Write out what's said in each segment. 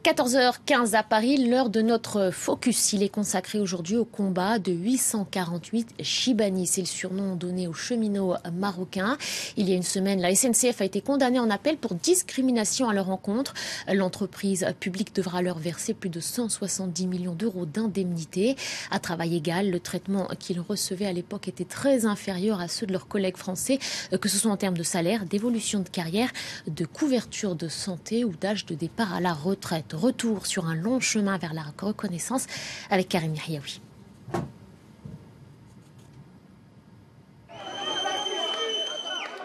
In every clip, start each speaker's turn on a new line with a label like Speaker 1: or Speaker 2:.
Speaker 1: 14h15 à Paris, l'heure de notre focus. Il est consacré aujourd'hui au combat de 848 Chibani. C'est le surnom donné aux cheminots marocains. Il y a une semaine, la SNCF a été condamnée en appel pour discrimination à leur encontre. L'entreprise publique devra leur verser plus de 170 millions d'euros d'indemnités. À travail égal, le traitement qu'ils recevaient à l'époque était très inférieur à ceux de leurs collègues français, que ce soit en termes de salaire, d'évolution de carrière, de couverture de santé ou d'âge de départ à la retraite. Retour sur un long chemin vers la reconnaissance avec Karim Yahyaoui.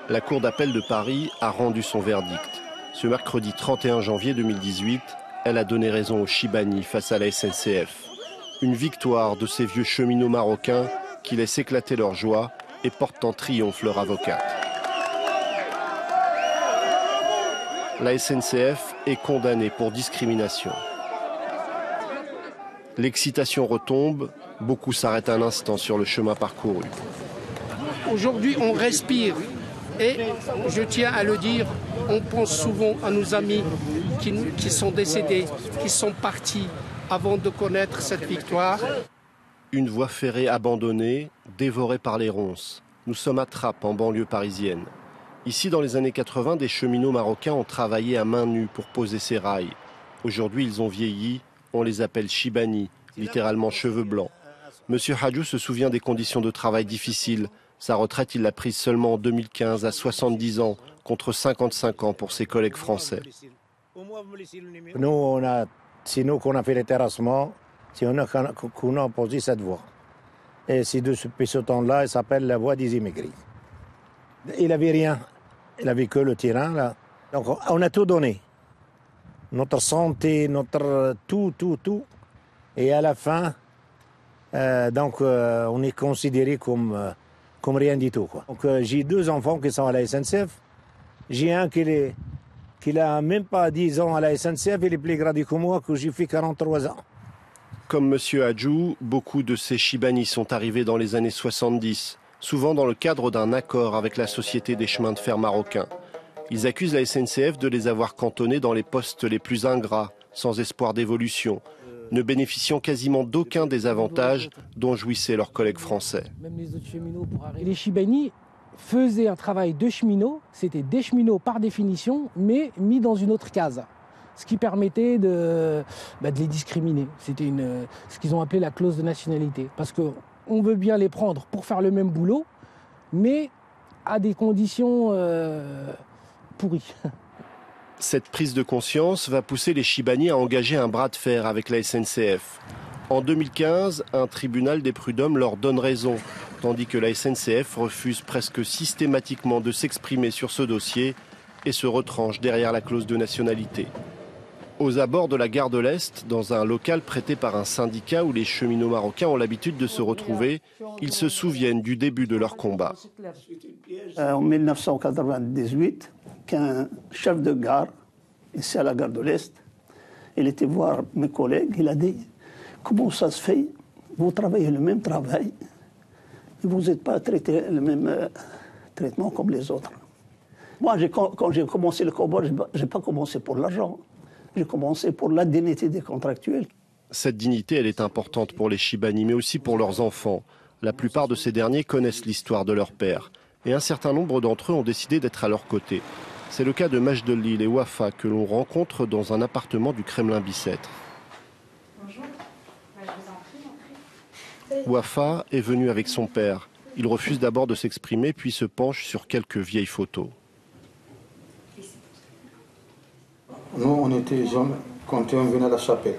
Speaker 2: La Cour d'appel de Paris a rendu son verdict. Ce mercredi 31 janvier 2018, elle a donné raison aux Chibani face à la SNCF. Une victoire de ces vieux cheminots marocains qui laissent éclater leur joie et portent en triomphe leur avocate. La SNCF est condamnée pour discrimination. L'excitation retombe, beaucoup s'arrêtent un instant sur le chemin parcouru.
Speaker 3: Aujourd'hui, on respire et je tiens à le dire, on pense souvent à nos amis qui sont décédés, qui sont partis avant de connaître cette victoire.
Speaker 2: Une voie ferrée abandonnée, dévorée par les ronces. Nous sommes à Trappes, en banlieue parisienne. Ici, dans les années 80, des cheminots marocains ont travaillé à main nue pour poser ces rails. Aujourd'hui, ils ont vieilli, on les appelle Chibani, littéralement cheveux blancs. Monsieur Hadjou se souvient des conditions de travail difficiles. Sa retraite, il l'a prise seulement en 2015 à 70 ans, contre 55 ans pour ses collègues français.
Speaker 4: Nous, c'est nous qu'on a fait les terrassements, c'est nous qu'on a posé cette voie. Et depuis ce temps-là, il s'appelle la voie des immigrés. Il n'avait rien, il n'avait que le terrain là. Donc on a tout donné, notre santé, notre tout. Et à la fin, on est considéré comme rien du tout, quoi. Donc j'ai 2 enfants qui sont à la SNCF. J'ai un qui n'a même pas 10 ans à la SNCF, il est plus gradé que moi, que j'ai fait 43 ans.
Speaker 2: Comme Monsieur Hadjou, beaucoup de ces Chibani sont arrivés dans les années 70. Souvent dans le cadre d'un accord avec la Société des chemins de fer marocains. Ils accusent la SNCF de les avoir cantonnés dans les postes les plus ingrats, sans espoir d'évolution, ne bénéficiant quasiment d'aucun des avantages dont jouissaient leurs collègues français.
Speaker 5: Les Chibani faisaient un travail de cheminots, c'était des cheminots par définition, mais mis dans une autre case. Ce qui permettait de les discriminer. C'était ce qu'ils ont appelé la clause de nationalité. Parce que on veut bien les prendre pour faire le même boulot, mais à des conditions pourries.
Speaker 2: Cette prise de conscience va pousser les Chibani à engager un bras de fer avec la SNCF. En 2015, un tribunal des prud'hommes leur donne raison, tandis que la SNCF refuse presque systématiquement de s'exprimer sur ce dossier et se retranche derrière la clause de nationalité. Aux abords de la gare de l'Est, dans un local prêté par un syndicat où les cheminots marocains ont l'habitude de se retrouver, ils se souviennent du début de leur combat.
Speaker 6: En 1998, qu'un chef de gare, ici à la gare de l'Est, il était voir mes collègues, il a dit « Comment ça se fait? Vous travaillez le même travail et vous n'êtes pas traité le même traitement comme les autres. » Moi, quand j'ai commencé le combat, je n'ai pas commencé pour l'argent. J'ai commencé pour la dignité des contractuels.
Speaker 2: Cette dignité, elle est importante pour les Chibani, mais aussi pour leurs enfants. La plupart de ces derniers connaissent l'histoire de leur père. Et un certain nombre d'entre eux ont décidé d'être à leur côté. C'est le cas de Majdelil et Wafa, que l'on rencontre dans un appartement du Kremlin-Bicêtre.
Speaker 7: Bonjour, je vous en prie.
Speaker 2: Wafa est venu avec son père. Il refuse d'abord de s'exprimer, puis se penche sur quelques vieilles photos.
Speaker 8: Nous, on était jeunes quand on venait à la chapelle.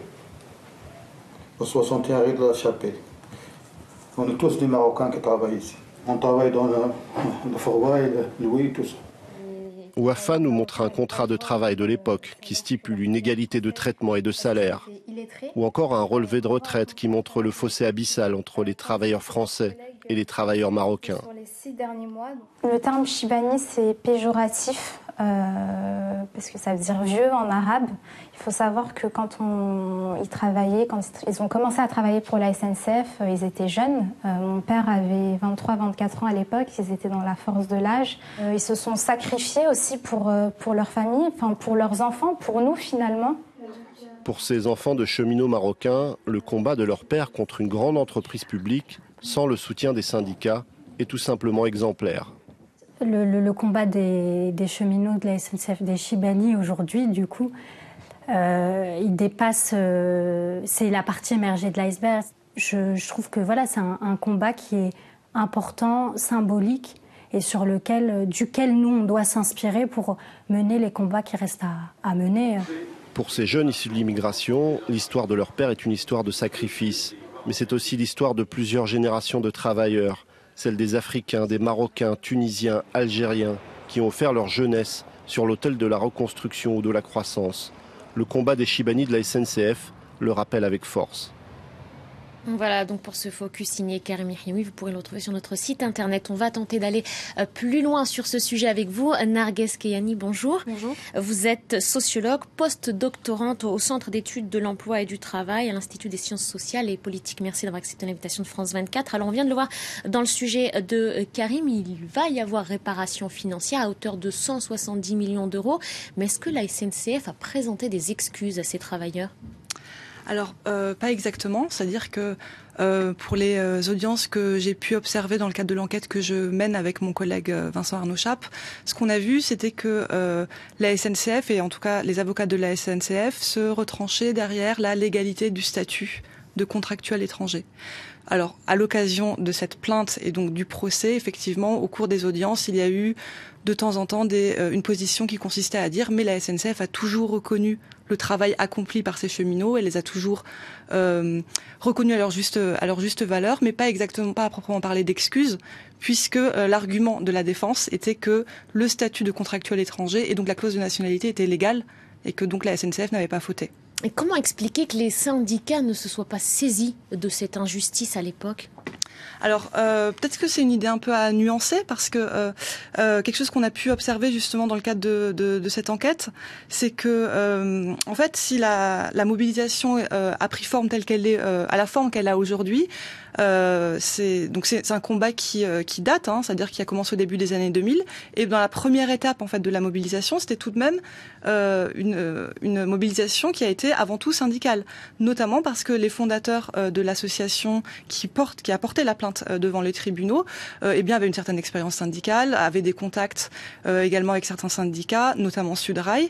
Speaker 8: Au 61 rue de la chapelle. On est tous des Marocains qui travaillent ici. On travaille dans le fourgoin et le Louis, tout ça.
Speaker 2: Wafa nous montre un contrat de travail de l'époque qui stipule une égalité de traitement et de salaire. Ou encore un relevé de retraite qui montre le fossé abyssal entre les travailleurs français et les travailleurs marocains.
Speaker 7: Le terme Chibani, c'est péjoratif. Parce que ça veut dire vieux en arabe. Il faut savoir que quand ils travaillaient, quand ils ont commencé à travailler pour la SNCF, ils étaient jeunes. Mon père avait 23-24 ans à l'époque, ils étaient dans la force de l'âge. Ils se sont sacrifiés aussi pour leur famille, enfin pour leurs enfants, pour nous finalement.
Speaker 2: Pour ces enfants de cheminots marocains, le combat de leur père contre une grande entreprise publique, sans le soutien des syndicats, est tout simplement exemplaire.
Speaker 9: Le combat des cheminots de la SNCF, des Chibani aujourd'hui, du coup, il dépasse, c'est la partie émergée de l'iceberg. Je trouve que voilà, c'est un combat qui est important, symbolique, et duquel nous, on doit s'inspirer pour mener les combats qui restent à mener.
Speaker 2: Pour ces jeunes issus de l'immigration, l'histoire de leur père est une histoire de sacrifice. Mais c'est aussi l'histoire de plusieurs générations de travailleurs, celle des Africains, des Marocains, Tunisiens, Algériens, qui ont offert leur jeunesse sur l'autel de la reconstruction ou de la croissance. Le combat des Chibani de la SNCF le rappelle avec force.
Speaker 1: Voilà donc pour ce focus signé Karim Yahioui, vous pourrez le retrouver sur notre site internet. On va tenter d'aller plus loin sur ce sujet avec vous. Narges Keyani, bonjour.
Speaker 10: Bonjour.
Speaker 1: Vous êtes sociologue, post-doctorante au Centre d'études de l'emploi et du travail à l'Institut des sciences sociales et politiques. Merci d'avoir accepté l'invitation de France 24. Alors on vient de le voir dans le sujet de Karim, il va y avoir réparation financière à hauteur de 170 millions d'euros. Mais est-ce que la SNCF a présenté des excuses à ces travailleurs ?
Speaker 10: Alors, pas exactement. C'est-à-dire que pour les audiences que j'ai pu observer dans le cadre de l'enquête que je mène avec mon collègue Vincent Arnaud-Chape, ce qu'on a vu, c'était que la SNCF, et en tout cas les avocats de la SNCF, se retranchaient derrière la légalité du statut de contractuel étranger. Alors, à l'occasion de cette plainte et donc du procès, effectivement, au cours des audiences, il y a eu de temps en temps une position qui consistait à dire mais la SNCF a toujours reconnu le travail accompli par ces cheminots, elle les a toujours reconnus à leur juste valeur, mais pas à proprement parler d'excuses, puisque l'argument de la défense était que le statut de contractuel étranger et donc la clause de nationalité était légale et que donc la SNCF n'avait pas fauté.
Speaker 1: Et comment expliquer que les syndicats ne se soient pas saisis de cette injustice à l'époque ?
Speaker 10: Alors, peut-être que c'est une idée un peu à nuancer, parce que quelque chose qu'on a pu observer justement dans le cadre de cette enquête, c'est que, en fait, si la mobilisation a pris forme telle qu'elle est, à la forme qu'elle a aujourd'hui, c'est un combat qui date, c'est-à-dire qui a commencé au début des années 2000, et dans la première étape en fait de la mobilisation, c'était tout de même une mobilisation qui a été avant tout syndicale, notamment parce que les fondateurs de l'association qui a porté la plainte devant les tribunaux, avaient une certaine expérience syndicale, avaient des contacts également avec certains syndicats, notamment Sudrail,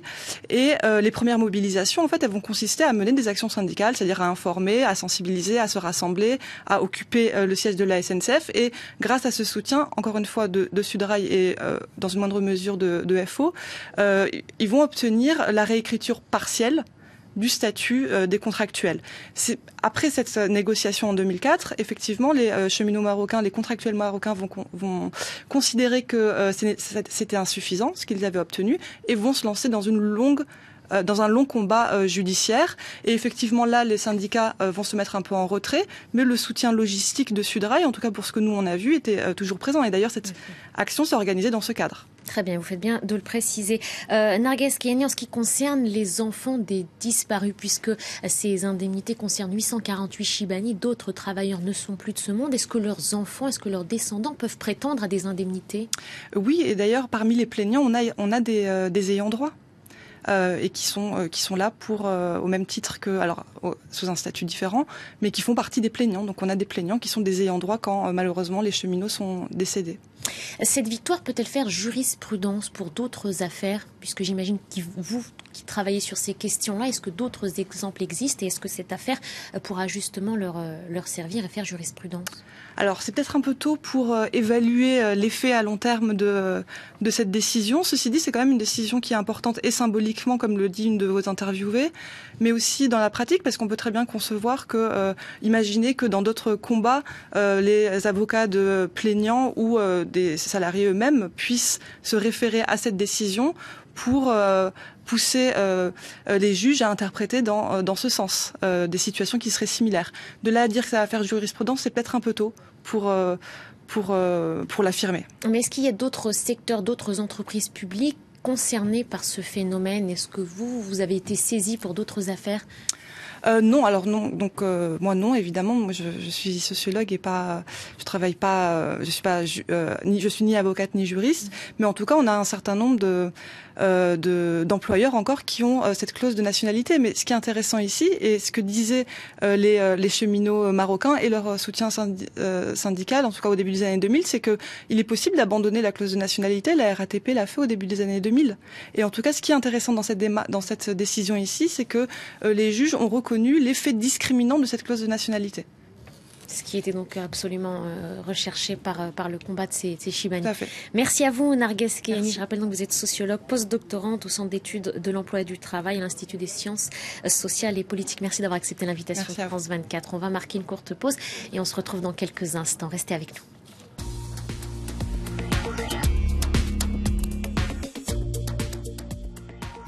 Speaker 10: et les premières mobilisations en fait elles vont consister à mener des actions syndicales, c'est-à-dire à informer, à sensibiliser, à se rassembler, à occuper le siège de la SNCF, et grâce à ce soutien, encore une fois, de Sudrail et dans une moindre mesure de FO, ils vont obtenir la réécriture partielle du statut des contractuels. Après cette négociation en 2004, effectivement, les cheminots marocains, les contractuels marocains vont considérer que c'était insuffisant, ce qu'ils avaient obtenu, et vont se lancer dans un long combat judiciaire. Et effectivement, là, les syndicats vont se mettre un peu en retrait, mais le soutien logistique de Sudrail, en tout cas pour ce que nous on a vu, était toujours présent. Et d'ailleurs, cette action s'est organisée dans ce cadre.
Speaker 1: Très bien, vous faites bien de le préciser. Narges Keyani, en ce qui concerne les enfants des disparus, puisque ces indemnités concernent 848 Chibani, d'autres travailleurs ne sont plus de ce monde, est-ce que leurs enfants, est-ce que leurs descendants peuvent prétendre à des indemnités ?
Speaker 10: Oui, et d'ailleurs, parmi les plaignants, on a des ayants droit. Et qui sont là pour au même titre que, alors sous un statut différent, mais qui font partie des plaignants. Donc on a des plaignants qui sont des ayants droit quand malheureusement les cheminots sont décédés.
Speaker 1: Cette victoire peut-elle faire jurisprudence pour d'autres affaires, puisque j'imagine que vous qui travaillez sur ces questions-là, est-ce que d'autres exemples existent et est-ce que cette affaire pourra justement leur servir et faire jurisprudence ?
Speaker 10: Alors c'est peut-être un peu tôt pour évaluer l'effet à long terme de cette décision. Ceci dit, c'est quand même une décision qui est importante et symboliquement, comme le dit une de vos interviewées, mais aussi dans la pratique, parce qu'on peut très bien concevoir que, imaginer que dans d'autres combats, les avocats de plaignants ou des salariés eux-mêmes puissent se référer à cette décision pour pousser les juges à interpréter dans ce sens des situations qui seraient similaires. De là à dire que ça va faire jurisprudence, c'est peut-être un peu tôt pour l'affirmer.
Speaker 1: Mais est-ce qu'il y a d'autres secteurs, d'autres entreprises publiques concernées par ce phénomène ? Est-ce que vous avez été saisi pour d'autres affaires ?
Speaker 10: Non, alors non. Donc moi non, évidemment. Moi je suis sociologue et je travaille pas. Je suis ni avocate ni juriste. Mais en tout cas, on a un certain nombre d'employeurs encore qui ont cette clause de nationalité. Mais ce qui est intéressant ici, et ce que disaient les cheminots marocains et leur soutien syndical, en tout cas au début des années 2000, c'est que il est possible d'abandonner la clause de nationalité. La RATP l'a fait au début des années 2000. Et en tout cas, ce qui est intéressant dans cette décision ici, c'est que les juges ont reconnu l'effet discriminant de cette clause de nationalité.
Speaker 1: Ce qui était donc absolument recherché par le combat de ces Chibani. Merci à vous, Narges Keyani. Je rappelle donc que vous êtes sociologue, postdoctorante au Centre d'études de l'emploi et du travail à l'Institut des sciences sociales et politiques. Merci d'avoir accepté l'invitation de France 24. On va marquer une courte pause et on se retrouve dans quelques instants. Restez avec nous.